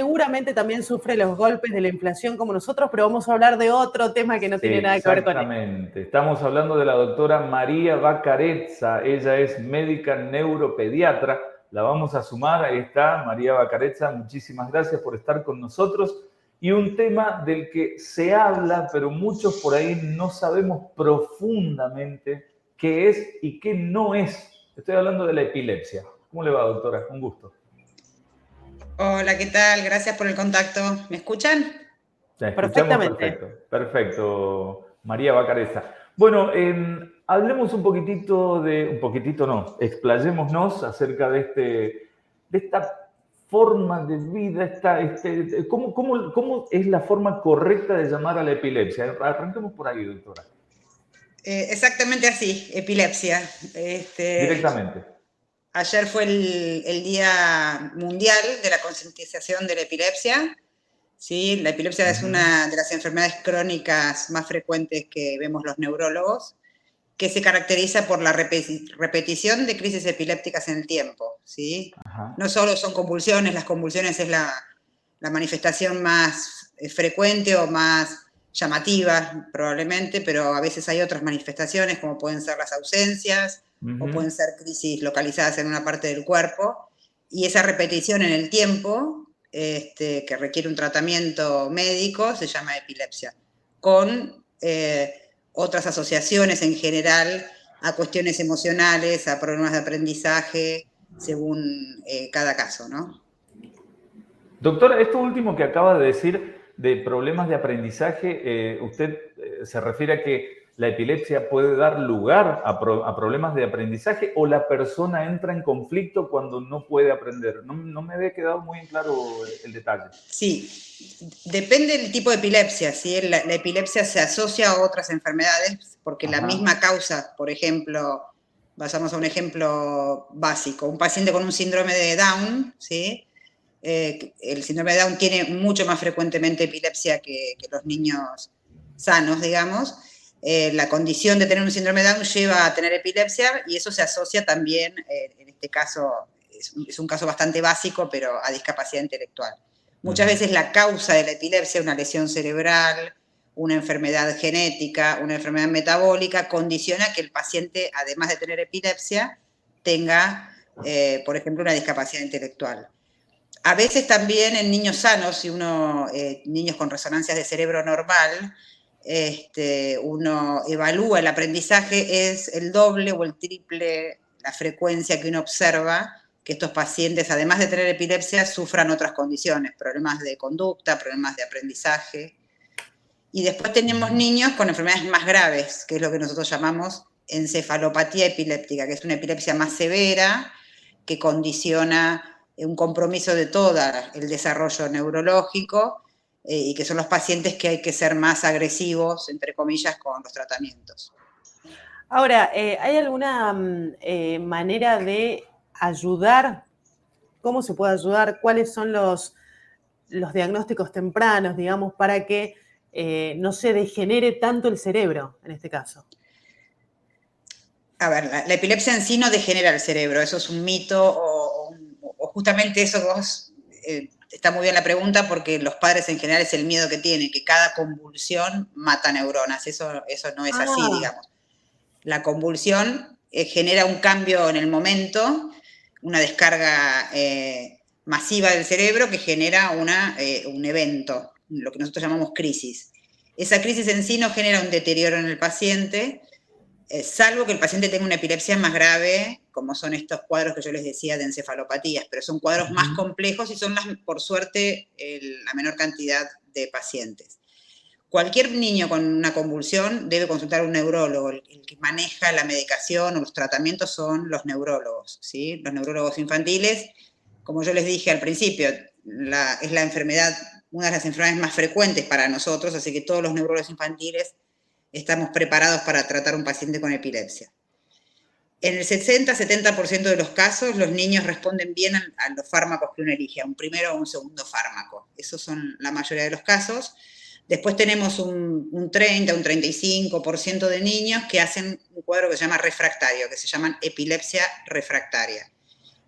seguramente también sufre los golpes de la inflación como nosotros, pero vamos a hablar de otro tema que no tiene nada que ver con él. Exactamente. Estamos hablando de la doctora María Bacarezza. Ella es médica neuropediatra. La vamos a sumar. Ahí está, María Bacarezza. Muchísimas gracias por estar con nosotros. Y un tema del que se habla, pero muchos por ahí no sabemos profundamente qué es y qué no es. Estoy hablando de la epilepsia. ¿Cómo le va, doctora? Un gusto. Hola, ¿qué tal? Gracias por el contacto. ¿Me escuchan? La escuchamos perfecto. Perfecto, María Bacarezza. Bueno, hablemos un poquitito explayémonos acerca de esta forma de vida, ¿cómo es la forma correcta de llamar a la epilepsia? Arranquemos por ahí, doctora. Exactamente así, epilepsia. Directamente. Ayer fue el Día Mundial de la Concientización de la Epilepsia. ¿Sí? La epilepsia es una de las enfermedades crónicas más frecuentes que vemos los neurólogos, que se caracteriza por la repetición de crisis epilépticas en el tiempo. ¿Sí? No solo son convulsiones, las convulsiones es la manifestación más frecuente o más llamativa probablemente, pero a veces hay otras manifestaciones como pueden ser las ausencias, o pueden ser crisis localizadas en una parte del cuerpo, y esa repetición en el tiempo, que requiere un tratamiento médico, se llama epilepsia, con otras asociaciones en general a cuestiones emocionales, a problemas de aprendizaje, según cada caso, ¿no? Doctora, esto último que acaba de decir de problemas de aprendizaje, ¿usted se refiere a que la epilepsia puede dar lugar a problemas de aprendizaje o la persona entra en conflicto cuando no puede aprender? No me había quedado muy en claro el detalle. Sí, depende del tipo de epilepsia, ¿sí? La epilepsia se asocia a otras enfermedades porque la misma causa, por ejemplo, pasamos a un ejemplo básico, un paciente con un síndrome de Down, ¿sí? El síndrome de Down tiene mucho más frecuentemente epilepsia que los niños sanos, digamos. La condición de tener un síndrome de Down lleva a tener epilepsia y eso se asocia también, en este caso, es un caso bastante básico, pero a discapacidad intelectual. Muchas veces la causa de la epilepsia, una lesión cerebral, una enfermedad genética, una enfermedad metabólica, condiciona que el paciente, además de tener epilepsia, tenga, por ejemplo, una discapacidad intelectual. A veces también en niños sanos, niños con resonancias de cerebro normal, uno evalúa el aprendizaje, es el doble o el triple la frecuencia que uno observa que estos pacientes, además de tener epilepsia, sufran otras condiciones, problemas de conducta, problemas de aprendizaje. Y después tenemos niños con enfermedades más graves, que es lo que nosotros llamamos encefalopatía epiléptica, que es una epilepsia más severa que condiciona un compromiso de todo el desarrollo neurológico y que son los pacientes que hay que ser más agresivos, entre comillas, con los tratamientos. Ahora, ¿hay alguna manera de ayudar? ¿Cómo se puede ayudar? ¿Cuáles son los diagnósticos tempranos, digamos, para que no se degenere tanto el cerebro, en este caso? A ver, la epilepsia en sí no degenera el cerebro, eso es un mito o justamente eso vos, está muy bien la pregunta porque los padres en general es el miedo que tienen, que cada convulsión mata neuronas, eso no es así, digamos. La convulsión genera un cambio en el momento, una descarga masiva del cerebro que genera un evento, lo que nosotros llamamos crisis. Esa crisis en sí no genera un deterioro en el paciente, salvo que el paciente tenga una epilepsia más grave, como son estos cuadros que yo les decía de encefalopatías, pero son cuadros más complejos y son, por suerte, la menor cantidad de pacientes. Cualquier niño con una convulsión debe consultar a un neurólogo. El que maneja la medicación o los tratamientos son los neurólogos, ¿sí? Los neurólogos infantiles, como yo les dije al principio, es la enfermedad, una de las enfermedades más frecuentes para nosotros, así que todos los neurólogos infantiles estamos preparados para tratar a un paciente con epilepsia. En el 60-70% de los casos, los niños responden bien a los fármacos que uno elige, a un primero o un segundo fármaco. Esos son la mayoría de los casos. Después tenemos un 30, un 35% de niños que hacen un cuadro que se llama refractario, que se llaman epilepsia refractaria.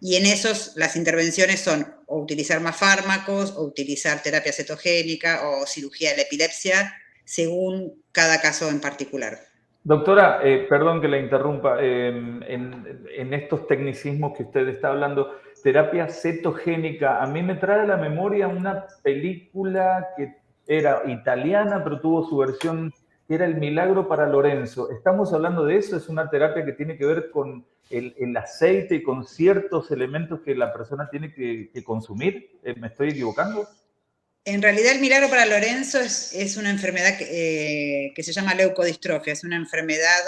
Y en esos las intervenciones son o utilizar más fármacos, o utilizar terapia cetogénica, o cirugía de la epilepsia, según cada caso en particular. Doctora, perdón que la interrumpa, en estos tecnicismos que usted está hablando, terapia cetogénica, a mí me trae a la memoria una película que era italiana, pero tuvo su versión, que era El Milagro para Lorenzo. ¿Estamos hablando de eso? ¿Es una terapia que tiene que ver con el aceite y con ciertos elementos que la persona tiene que consumir? ¿Me estoy equivocando? En realidad el milagro para Lorenzo es una enfermedad que se llama leucodistrofia, es una enfermedad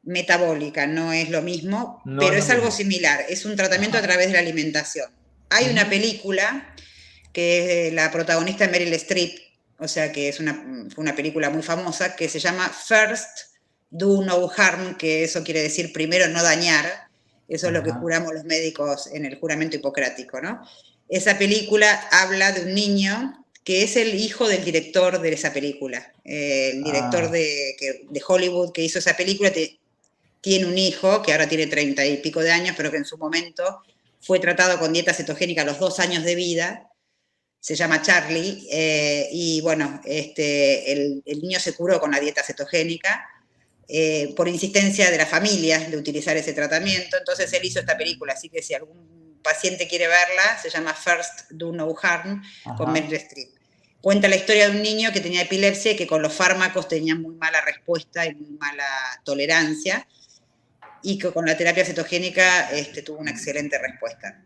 metabólica, no es lo mismo, No pero es es lo algo mismo. similar, es un tratamiento a través de la alimentación. Hay una película que la protagonista es Meryl Streep, o sea que fue una película muy famosa, que se llama First Do No Harm, que eso quiere decir primero no dañar, eso es lo que juramos los médicos en el juramento hipocrático, ¿no? Esa película habla de un niño que es el hijo del director de esa película. El director de Hollywood que hizo esa película tiene un hijo que ahora tiene 30 y pico de años, pero que en su momento fue tratado con dieta cetogénica a los 2 años de vida. Se llama Charlie, y bueno, el niño se curó con la dieta cetogénica por insistencia de la familia de utilizar ese tratamiento. Entonces él hizo esta película, así que si algún paciente quiere verla, se llama First Do No Harm, con Meryl Streep. Cuenta la historia de un niño que tenía epilepsia y que con los fármacos tenía muy mala respuesta y muy mala tolerancia, y que con la terapia cetogénica tuvo una excelente respuesta.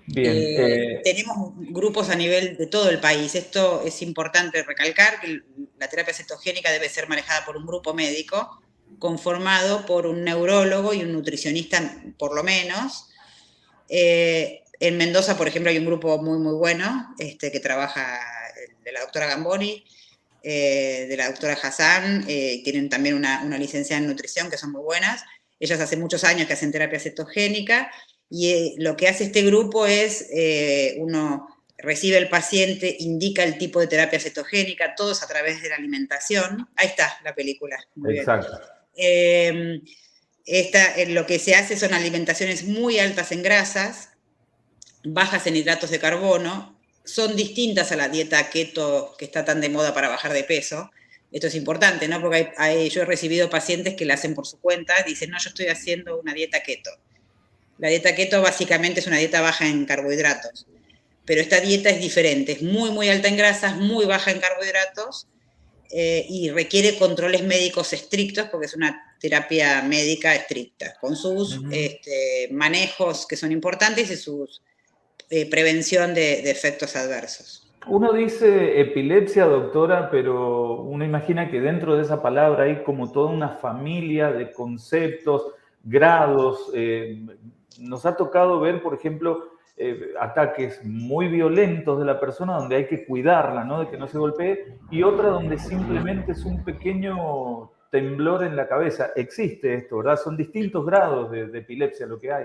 Bien. Tenemos grupos a nivel de todo el país. Esto es importante recalcar, que la terapia cetogénica debe ser manejada por un grupo médico conformado por un neurólogo y un nutricionista, por lo menos. En Mendoza, por ejemplo, hay un grupo muy, muy bueno que trabaja, de la doctora Gamboni, de la doctora Hassan, tienen también una licenciada en nutrición, que son muy buenas. Ellas hace muchos años que hacen terapia cetogénica, y lo que hace este grupo es, uno recibe el paciente, indica el tipo de terapia cetogénica, todos a través de la alimentación. Ahí está la película. Muy Exacto. Bien. Lo que se hace son alimentaciones muy altas en grasas, bajas en hidratos de carbono, son distintas a la dieta keto que está tan de moda para bajar de peso. Esto es importante, ¿no? Porque yo he recibido pacientes que la hacen por su cuenta, dicen, no, yo estoy haciendo una dieta keto. La dieta keto básicamente es una dieta baja en carbohidratos, pero esta dieta es diferente, es muy, muy alta en grasas, muy baja en carbohidratos, y requiere controles médicos estrictos porque es una terapia médica estricta, con sus manejos que son importantes y sus prevención de efectos adversos. Uno dice epilepsia, doctora, pero uno imagina que dentro de esa palabra hay como toda una familia de conceptos, grados. Nos ha tocado ver, por ejemplo, ataques muy violentos de la persona donde hay que cuidarla, ¿no? De que no se golpee, y otra donde simplemente es un pequeño temblor en la cabeza. Existe esto, ¿verdad? Son distintos grados de epilepsia lo que hay.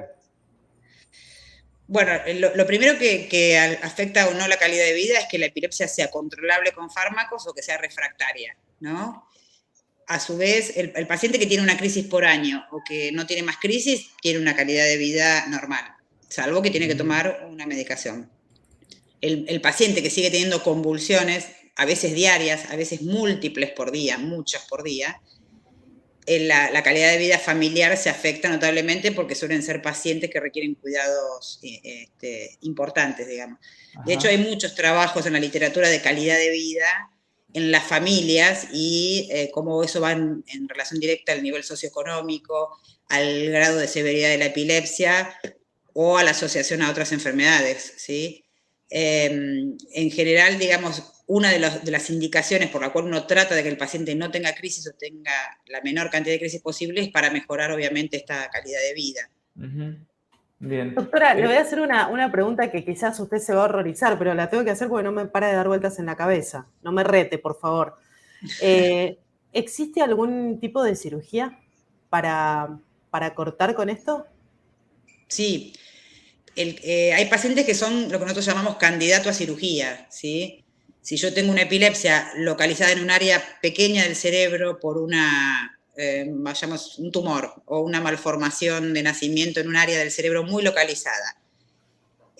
Bueno, lo primero que afecta o no la calidad de vida es que la epilepsia sea controlable con fármacos o que sea refractaria, ¿no? A su vez, el paciente que tiene una crisis por año o que no tiene más crisis, tiene una calidad de vida normal, salvo que tiene que tomar una medicación. El paciente que sigue teniendo convulsiones, a veces diarias, a veces múltiples por día, muchas por día, la calidad de vida familiar se afecta notablemente porque suelen ser pacientes que requieren cuidados importantes, digamos. De hecho, hay muchos trabajos en la literatura de calidad de vida en las familias y cómo eso va en relación directa al nivel socioeconómico, al grado de severidad de la epilepsia o a la asociación a otras enfermedades, ¿sí? En general, digamos, una de las indicaciones por la cual uno trata de que el paciente no tenga crisis o tenga la menor cantidad de crisis posible es para mejorar, obviamente, esta calidad de vida. Bien. Doctora, le voy a hacer una pregunta que quizás usted se va a horrorizar, pero la tengo que hacer porque no me para de dar vueltas en la cabeza. No me rete, por favor. ¿Existe algún tipo de cirugía para cortar con esto? Sí. Hay pacientes que son lo que nosotros llamamos candidato a cirugía, ¿sí? Si yo tengo una epilepsia localizada en un área pequeña del cerebro por vayamos, un tumor o una malformación de nacimiento en un área del cerebro muy localizada,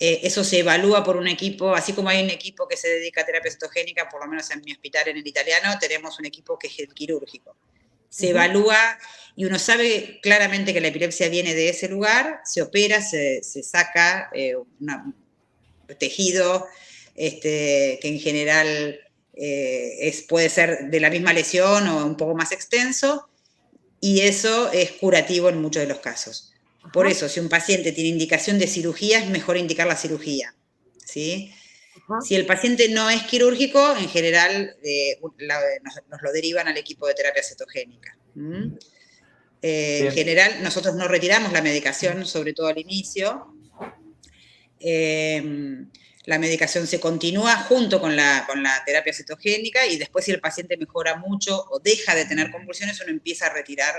Eso se evalúa por un equipo, así como hay un equipo que se dedica a terapia cetogénica, por lo menos en mi hospital en el italiano, tenemos un equipo que es el quirúrgico. Se evalúa y uno sabe claramente que la epilepsia viene de ese lugar, se opera, se saca un tejido que en general puede ser de la misma lesión o un poco más extenso, y eso es curativo en muchos de los casos. Por eso, si un paciente tiene indicación de cirugía, es mejor indicar la cirugía, ¿sí? Si el paciente no es quirúrgico, en general nos lo derivan al equipo de terapia cetogénica. En general, nosotros no retiramos la medicación, sobre todo al inicio. La medicación se continúa junto con la terapia cetogénica, y después, si el paciente mejora mucho o deja de tener convulsiones, uno empieza a retirar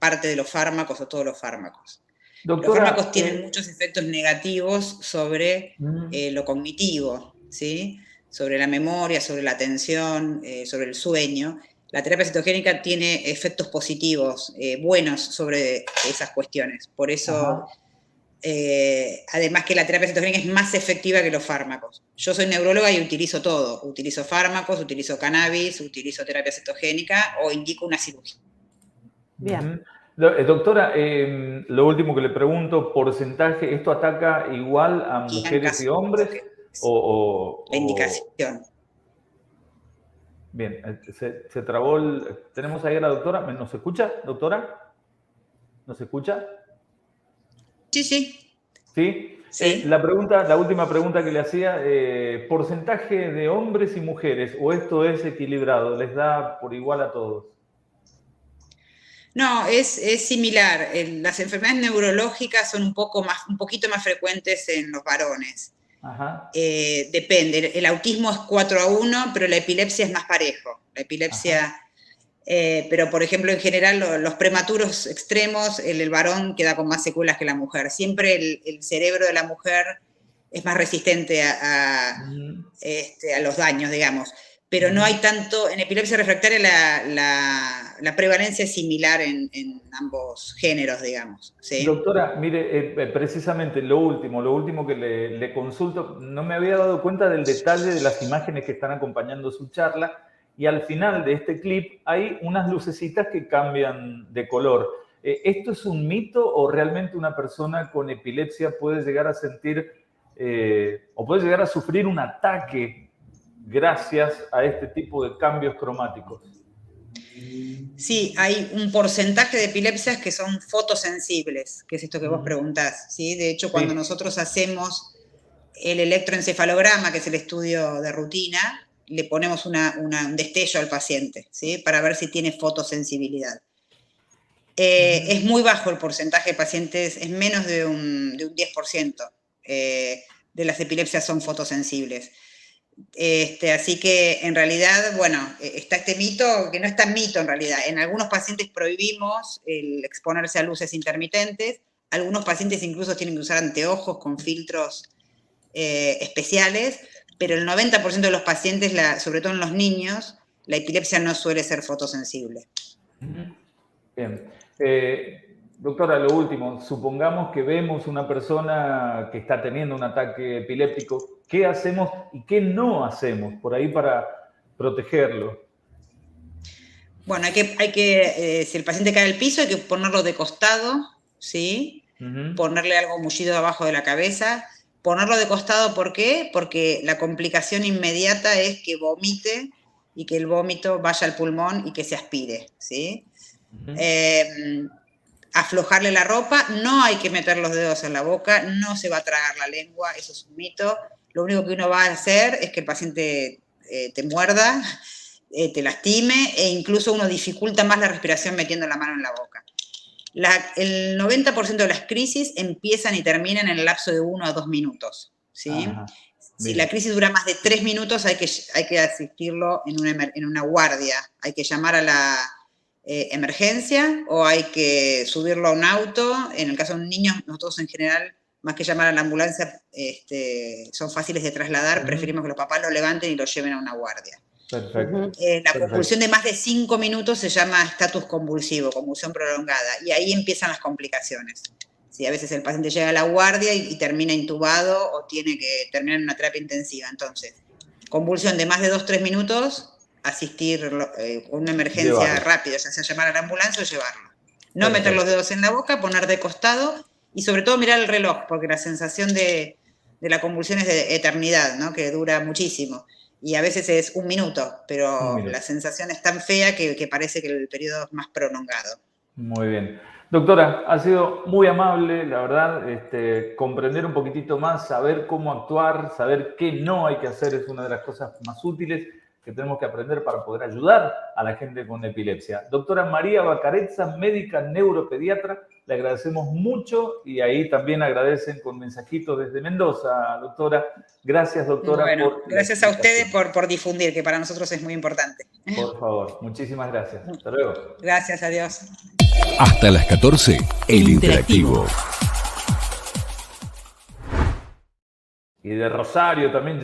parte de los fármacos o todos los fármacos. Doctora, los fármacos tienen muchos efectos negativos sobre lo cognitivo, ¿sí? Sobre la memoria, sobre la atención, sobre el sueño. La terapia cetogénica tiene efectos positivos, buenos sobre esas cuestiones. Por eso, además que la terapia cetogénica es más efectiva que los fármacos. Yo soy neuróloga y utilizo todo. Utilizo fármacos, utilizo cannabis, utilizo terapia cetogénica o indico una cirugía. Bien. Doctora, lo último que le pregunto, porcentaje, ¿esto ataca igual a mujeres y hombres? La indicación. Bien, se trabó ¿Tenemos ahí a la doctora? ¿Nos escucha, doctora? ¿Nos escucha? Sí, sí. ¿Sí? Sí. La última pregunta que le hacía, ¿porcentaje de hombres y mujeres o esto es equilibrado? ¿Les da por igual a todos? No, es similar. Las enfermedades neurológicas son un poquito más frecuentes en los varones. Ajá. Depende. El autismo es 4-1, pero la epilepsia es más parejo. La epilepsia, pero por ejemplo, en general, los prematuros extremos, el varón queda con más secuelas que la mujer. Siempre el cerebro de la mujer es más resistente a los daños, digamos. Pero no hay tanto, en epilepsia refractaria la prevalencia es similar en ambos géneros, digamos. ¿Sí? Doctora, mire, precisamente lo último que le consulto, no me había dado cuenta del detalle de las imágenes que están acompañando su charla, y al final de este clip hay unas lucecitas que cambian de color. ¿Esto es un mito o realmente una persona con epilepsia puede llegar a sentir o puede llegar a sufrir un ataque gracias a este tipo de cambios cromáticos? Sí, hay un porcentaje de epilepsias que son fotosensibles, que es esto que vos preguntás, ¿sí? De hecho, cuando nosotros hacemos el electroencefalograma, que es el estudio de rutina, le ponemos un destello al paciente, ¿sí? Para ver si tiene fotosensibilidad. Es muy bajo el porcentaje de pacientes, es menos de un 10% de las epilepsias son fotosensibles. Así que en realidad, bueno, está este mito, que no es tan mito en realidad. En algunos pacientes prohibimos el exponerse a luces intermitentes, algunos pacientes incluso tienen que usar anteojos con filtros especiales, pero el 90% de los pacientes, sobre todo en los niños, la epilepsia no suele ser fotosensible. Bien. Doctora, lo último, supongamos que vemos una persona que está teniendo un ataque epiléptico, ¿qué hacemos y qué no hacemos por ahí para protegerlo? Bueno, si el paciente cae al piso, hay que ponerlo de costado, ¿sí? Ponerle algo mullido abajo de la cabeza. Ponerlo de costado, ¿por qué? Porque la complicación inmediata es que vomite y que el vómito vaya al pulmón y que se aspire, ¿sí? Aflojarle la ropa, no hay que meter los dedos en la boca, no se va a tragar la lengua, eso es un mito. Lo único que uno va a hacer es que el paciente te muerda, te lastime, e incluso uno dificulta más la respiración metiendo la mano en la boca. El 90% de las crisis empiezan y terminan en el lapso de 1 a 2 minutos, ¿sí? Si la crisis dura más de 3 minutos, hay que asistirlo en una guardia, hay que llamar a la emergencia o hay que subirlo a un auto. En el caso de un niño, nosotros en general, más que llamar a la ambulancia, son fáciles de trasladar, preferimos que los papás lo levanten y lo lleven a una guardia. Perfecto. La convulsión de más de 5 minutos se llama estatus convulsivo, convulsión prolongada, y ahí empiezan las complicaciones. Si a veces el paciente llega a la guardia y termina intubado o tiene que terminar en una terapia intensiva. Entonces, convulsión de más de 2-3 minutos, asistir con una emergencia rápida, o sea, llamar a la ambulancia o llevarlo. No Perfecto. Meter los dedos en la boca, poner de costado y sobre todo mirar el reloj, porque la sensación de la convulsión es de eternidad, ¿no? Que dura muchísimo. Y a veces es un minuto, pero la sensación es tan fea que parece que el periodo es más prolongado. Muy bien. Doctora, ha sido muy amable, la verdad, comprender un poquitito más, saber cómo actuar, saber qué no hay que hacer es una de las cosas más útiles que tenemos que aprender para poder ayudar a la gente con epilepsia. Doctora María Bacarezza, médica neuropediatra, le agradecemos mucho y ahí también agradecen con mensajitos desde Mendoza, doctora. Gracias, doctora. Bueno, gracias a ustedes por difundir, que para nosotros es muy importante. Por favor, muchísimas gracias. Hasta luego. Gracias, adiós. Hasta las 14, El Interactivo. Y de Rosario también